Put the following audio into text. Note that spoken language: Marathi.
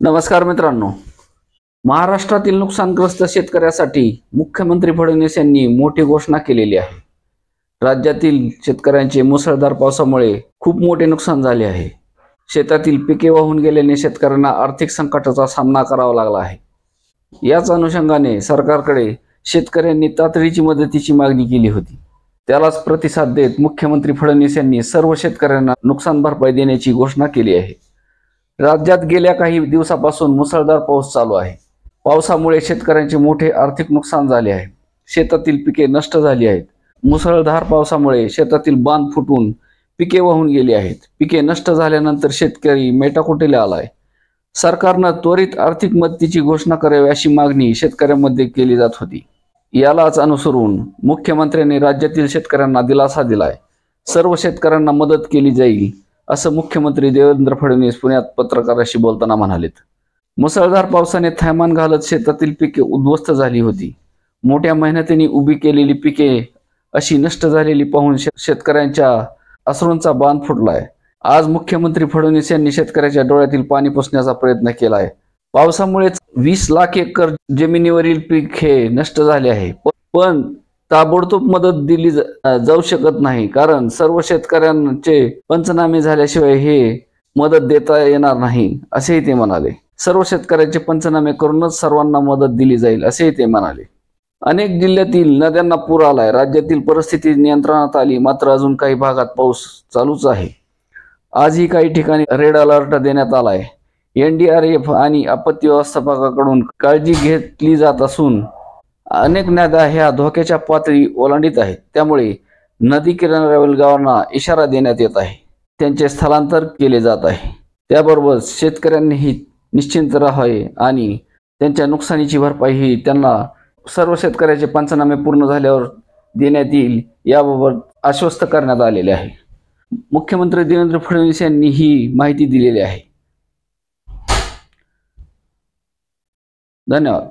नमस्कार मित्रांनो, महाराष्ट्रातील नुकसानग्रस्त शेतकऱ्यासाठी मुख्यमंत्री फडणवीस यांनी मोठी घोषणा केलेली आहे। राज्यातील शेतकऱ्यांचे मुसळधार पावसामुळे खूप मोठे नुकसान झाले आहे। शेतातील पिके वाहून गेल्याने शेतकऱ्यांना आर्थिक संकटाचा सामना करावा लागला आहे। याच अनुषंगाने सरकारकडे शेतकऱ्यांनी तातडीची मदतीची मागणी केली होती। त्यालाच प्रतिसाद देत मुख्यमंत्री फडणवीस यांनी सर्व शेतकऱ्यांना नुकसान भरपाई देण्याची घोषणा केली आहे। राज्यात गेल्या काही दिवसापासून मुसळधार पाऊस चालू आहे। पावसामुळे शेतकऱ्यांचे मोठे आर्थिक नुकसान झाले आहे। शेतातील पिके नष्ट झाली आहेत। मुसळधार पावसामुळे शेतातील बांध फुटून पिके वाहून गेली आहेत। पिके नष्ट झाल्यानंतर शेतकरी मेटाकुटीला आलाय। सरकारने त्वरित आर्थिक मदतीची घोषणा करावी अशी मागणी शेतकऱ्यांमध्ये केली जात होती। यालाच अनुसरून मुख्यमंत्र्यांनी राज्यातील शेतकऱ्यांना दिलासा दिलाय। सर्व शेतकऱ्यांना मदत केली जाईल असं मुख्यमंत्री देवेंद्र फडणवीस पुण्यात पत्रकारांशी बोलताना म्हणालेत। मुसळधार पावसाने थैमान घालत शेतातील पिके उद्ध्वस्त झाली होती। मोठ्या मेहनतीने उभी केलेली पिके अशी नष्ट झालेली पाहून शेतकऱ्यांच्या अश्रूंचा बांध फुटलाय। आज मुख्यमंत्री फडणवीस यांनी शेतकऱ्याच्या डोळ्यातील पाणी पुसण्याचा प्रयत्न केलाय। पावसामुळे 20 लाख एकर जमिनीवरील पीक हे नष्ट झाले आहे, पण ताबडतोब मदत दिली जाऊ शकत नाही, कारण सर्व शेतकऱ्यांचे पंचनामे झाल्याशिवाय हे मदत देता येणार नाही असेही ते म्हणाले। सर्व शेतकऱ्यांचे पंचनामे करूनच सर्वांना मदत दिली जाईल असेही ते म्हणाले। अनेक जिल्ह्यातील नद्यांना पूर आलाय। राज्यातील परिस्थिती नियंत्रणात आली, मात्र अजून काही भागात पाऊस चालूच आहे। आजही काही ठिकाणी रेड अलर्ट देण्यात आलाय। NDRF आणि आपत्ती व्यवस्थापनाकडून काळजी घेतली जात असून अनेक नद्या ह्या धोक्याच्या पातळी ओलांडीत आहेत। त्यामुळे नदी किनाऱ्यावरील गावांना इशारा देण्यात येत आहे। त्यांचे स्थलांतर केले जात आहे। त्याबरोबर शेतकऱ्यांनीही निश्चिंत राहावे आणि त्यांच्या नुकसानीची भरपाई ही त्यांना सर्व शेतकऱ्याचे पंचनामे पूर्ण झाल्यावर देण्यात येईल याबाबत आश्वस्त करण्यात आलेले आहे। मुख्यमंत्री देवेंद्र फडणवीस यांनी ही माहिती दिलेली आहे। धन्यवाद।